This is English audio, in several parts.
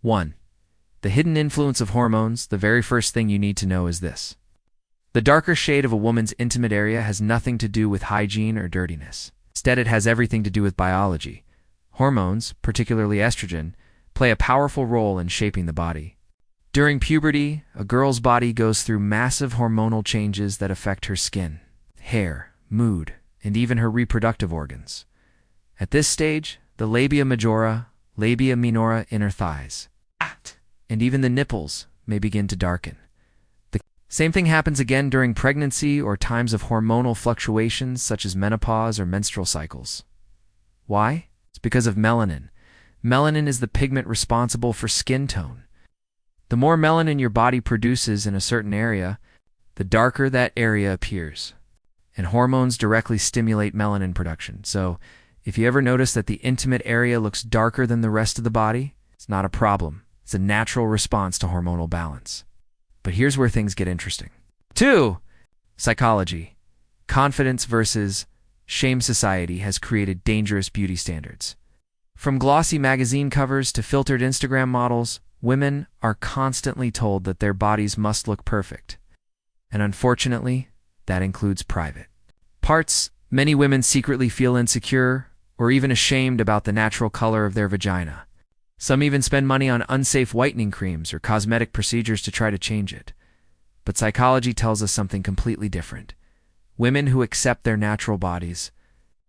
1. The hidden influence of hormones. The very first thing you need to know is this. The darker shade of a woman's intimate area has nothing to do with hygiene or dirtiness. Instead, it has everything to do with biology. Hormones, particularly estrogen, play a powerful role in shaping the body. During puberty, a girl's body goes through massive hormonal changes that affect her skin, hair, mood, and even her reproductive organs. At this stage, the labia majora, labia minora, inner thighs, and even the nipples may begin to darken. The same thing happens again during pregnancy or times of hormonal fluctuations such as menopause or menstrual cycles. Why? It's because of melanin. Melanin is the pigment responsible for skin tone. The more melanin your body produces in a certain area, the darker that area appears. And hormones directly stimulate melanin production. So, if you ever notice that the intimate area looks darker than the rest of the body, it's not a problem. It's a natural response to hormonal balance. But here's where things get interesting. 2. Psychology. Confidence versus shame. Society has created dangerous beauty standards. From glossy magazine covers to filtered Instagram models, women are constantly told that their bodies must look perfect. And unfortunately, that includes private parts. Many women secretly feel insecure or even ashamed about the natural color of their vagina. Some even spend money on unsafe whitening creams or cosmetic procedures to try to change it. But psychology tells us something completely different. Women who accept their natural bodies,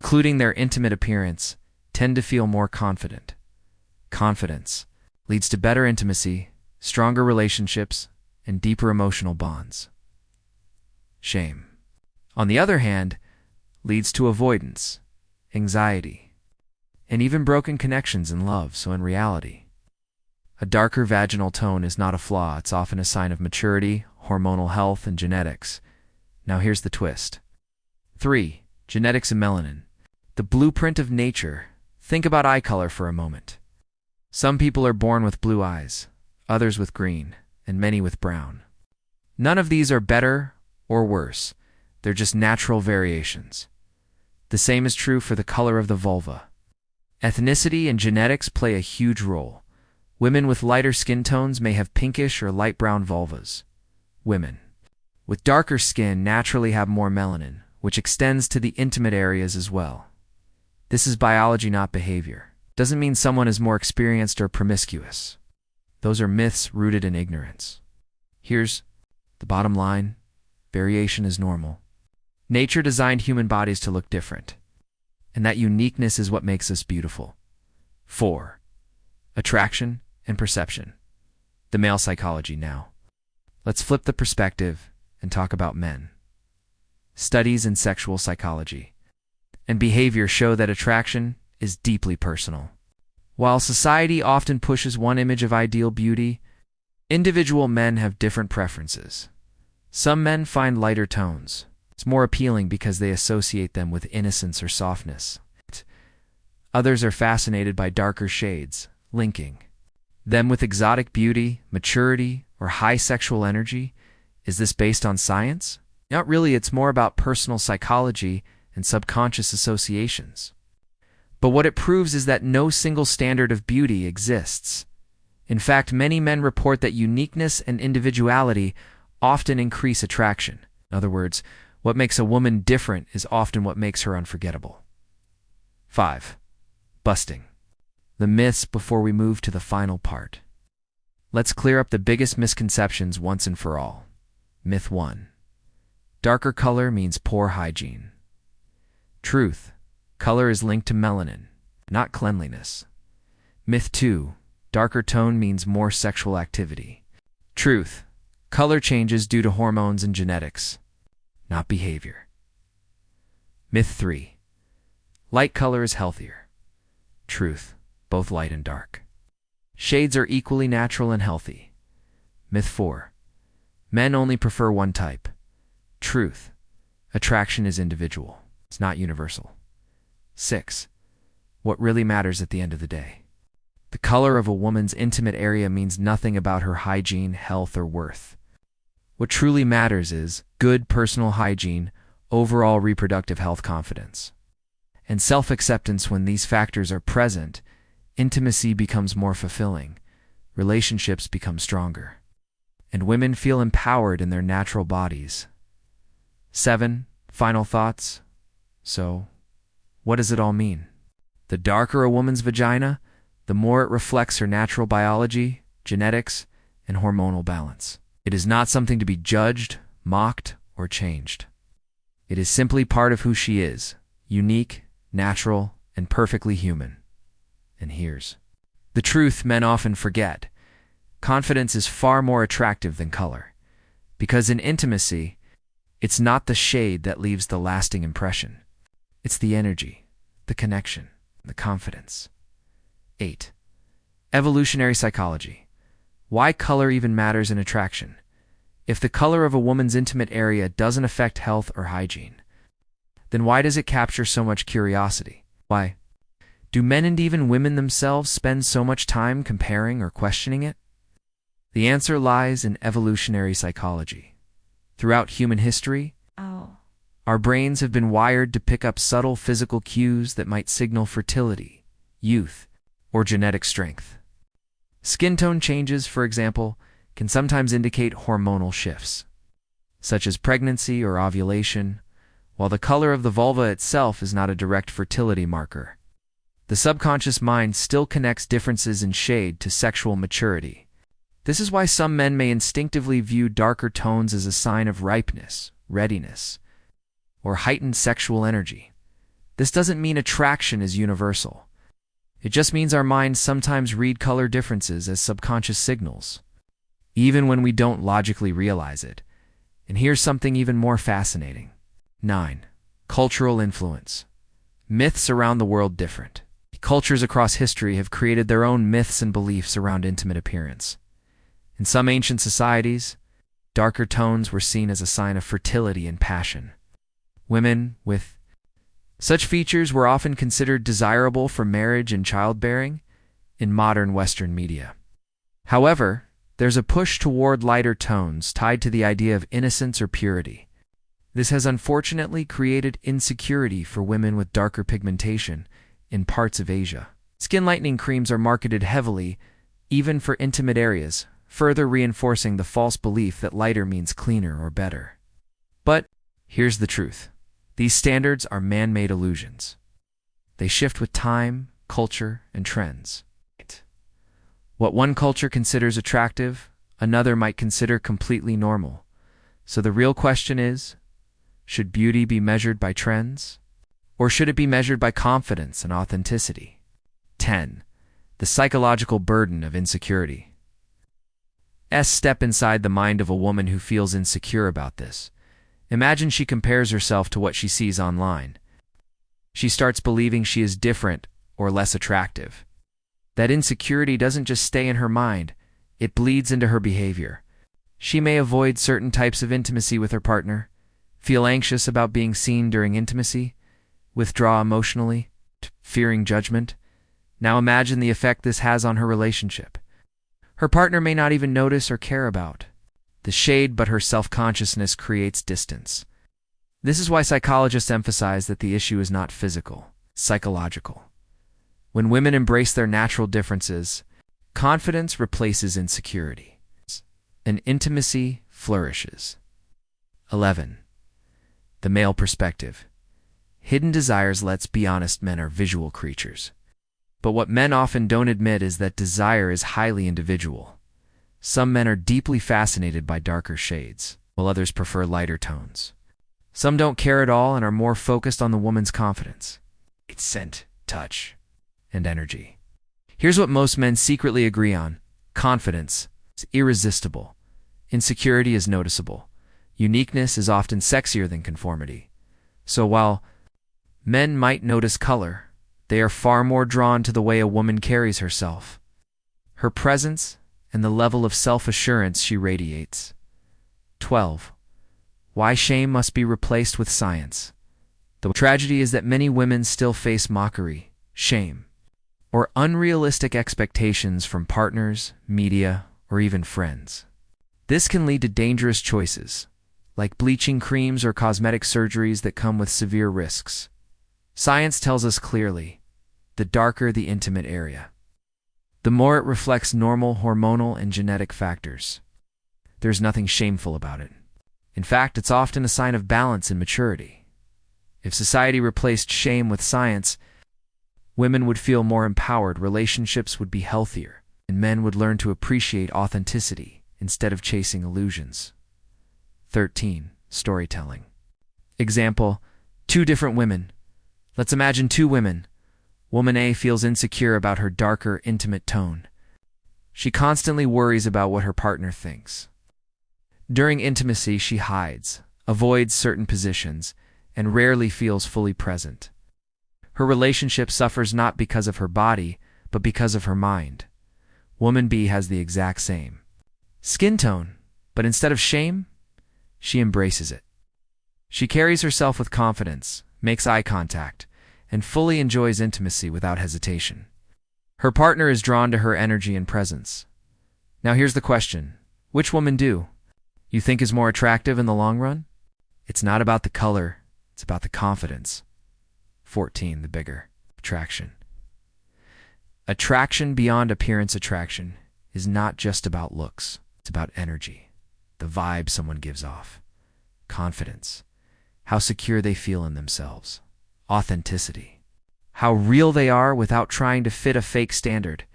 including their intimate appearance, tend to feel more confident. Confidence leads to better intimacy, stronger relationships, and deeper emotional bonds. Shame, on the other hand, leads to avoidance, anxiety, and even broken connections in love. So in reality, a darker vaginal tone is not a flaw. It's often a sign of maturity, hormonal health, and genetics. Now here's the twist. 3. Genetics and melanin. The blueprint of nature. Think about eye color for a moment. Some people are born with blue eyes, others with green, and many with brown. None of these are better or worse. They're just natural variations. The same is true for the color of the vulva. Ethnicity and genetics play a huge role. Women with lighter skin tones may have pinkish or light brown vulvas. Women with darker skin naturally have more melanin, which extends to the intimate areas as well. This is biology, not behavior. Doesn't mean someone is more experienced or promiscuous. Those are myths rooted in ignorance. Here's the bottom line. Variation is normal. Nature designed human bodies to look different, and that uniqueness is what makes us beautiful. 4. Attraction and perception. The male psychology now. Let's flip the perspective and talk about men. Studies in sexual psychology and behavior show that attraction is deeply personal. While society often pushes one image of ideal beauty, individual men have different preferences. Some men find lighter tones. It's more appealing because they associate them with innocence or softness. Others are fascinated by darker shades, linking them with exotic beauty, maturity, or high sexual energy. Is this based on science? Not really. It's more about personal psychology and subconscious associations. But what it proves is that no single standard of beauty exists. In fact, many men report that uniqueness and individuality often increase attraction. In other words, what makes a woman different is often what makes her unforgettable. 5. Busting the myths before we move to the final part. Let's clear up the biggest misconceptions once and for all. Myth 1. Darker color means poor hygiene. Truth. Color is linked to melanin, not cleanliness. Myth 2. Darker tone means more sexual activity. Truth. Color changes due to hormones and genetics, not behavior. Myth 3. Light color is healthier. Truth. Both light and dark shades are equally natural and healthy. Myth 4. Men only prefer one type. Truth. Attraction is individual. It's not universal. 6. What really matters at the end of the day. The color of a woman's intimate area means nothing about her hygiene, health, or worth. What truly matters is good personal hygiene, overall reproductive health, confidence, and self-acceptance. When these factors are present, intimacy becomes more fulfilling, relationships become stronger, and women feel empowered in their natural bodies. 7. Final thoughts. So, what does it all mean? The darker a woman's vagina, the more it reflects her natural biology, genetics, and hormonal balance. It is not something to be judged, mocked, or changed. It is simply part of who she is, unique, natural, and perfectly human. And here's the truth men often forget. Confidence is far more attractive than color, because in intimacy, it's not the shade that leaves the lasting impression. It's the energy, the connection, the confidence. 8. Evolutionary psychology. Why color even matters in attraction. If the color of a woman's intimate area doesn't affect health or hygiene, then why does it capture so much curiosity? Why do men and even women themselves spend so much time comparing or questioning it? The answer lies in evolutionary psychology. Throughout human history, our brains have been wired to pick up subtle physical cues that might signal fertility, youth, or genetic strength. Skin tone changes, for example, can sometimes indicate hormonal shifts, such as pregnancy or ovulation, while the color of the vulva itself is not a direct fertility marker. The subconscious mind still connects differences in shade to sexual maturity. This is why some men may instinctively view darker tones as a sign of ripeness, readiness, or heightened sexual energy. This doesn't mean attraction is universal. It just means our minds sometimes read color differences as subconscious signals, even when we don't logically realize it. And here's something even more fascinating. 9. Cultural influence. Myths around the world different. Cultures across history have created their own myths and beliefs around intimate appearance. In some ancient societies, darker tones were seen as a sign of fertility and passion. Women with such features were often considered desirable for marriage and childbearing in modern Western media. However, there's a push toward lighter tones tied to the idea of innocence or purity. This has unfortunately created insecurity for women with darker pigmentation in parts of Asia. Skin lightening creams are marketed heavily, even for intimate areas, further reinforcing the false belief that lighter means cleaner or better. But here's the truth. These standards are man-made illusions. They shift with time, culture, and trends. What one culture considers attractive, another might consider completely normal. So the real question is, should beauty be measured by trends? Or should it be measured by confidence and authenticity? 10. The psychological burden of insecurity. Step inside the mind of a woman who feels insecure about this. Imagine she compares herself to what she sees online. She starts believing she is different or less attractive. That insecurity doesn't just stay in her mind, it bleeds into her behavior. She may avoid certain types of intimacy with her partner, feel anxious about being seen during intimacy, withdraw emotionally, fearing judgment. Now imagine the effect this has on her relationship. Her partner may not even notice or care about the shade, but her self-consciousness creates distance. This is why psychologists emphasize that the issue is not physical, psychological. When women embrace their natural differences, confidence replaces insecurity, and intimacy flourishes. 11. The male perspective. Hidden desires. Let's be honest, men are visual creatures. But what men often don't admit is that desire is highly individual. Some men are deeply fascinated by darker shades, while others prefer lighter tones. Some don't care at all and are more focused on the woman's confidence, its scent, touch, and energy. Here's what most men secretly agree on. Confidence is irresistible. Insecurity is noticeable. Uniqueness is often sexier than conformity. So while men might notice color, they are far more drawn to the way a woman carries herself, her presence, and the level of self-assurance she radiates. 12. Why shame must be replaced with science. The tragedy is that many women still face mockery, shame, or unrealistic expectations from partners, media, or even friends. This can lead to dangerous choices, like bleaching creams or cosmetic surgeries that come with severe risks. Science tells us clearly, the darker the intimate area, the more it reflects normal hormonal and genetic factors. There's nothing shameful about it. In fact, it's often a sign of balance and maturity. If society replaced shame with science, women would feel more empowered, relationships would be healthier, and men would learn to appreciate authenticity instead of chasing illusions. 13. Storytelling. Example: 2 different women. Let's imagine 2 women. Woman A feels insecure about her darker, intimate tone. She constantly worries about what her partner thinks. During intimacy, she hides, avoids certain positions, and rarely feels fully present. Her relationship suffers not because of her body, but because of her mind. Woman B has the exact same skin tone, but instead of shame, she embraces it. She carries herself with confidence, makes eye contact, and fully enjoys intimacy without hesitation. Her partner is drawn to her energy and presence. Now here's the question: which woman do you think is more attractive in the long run? It's not about the color, it's about the confidence. 14. The bigger attraction. Attraction beyond appearance attraction is not just about looks. It's about energy, the vibe someone gives off, confidence, how secure they feel in themselves, authenticity, how real they are without trying to fit a fake standard.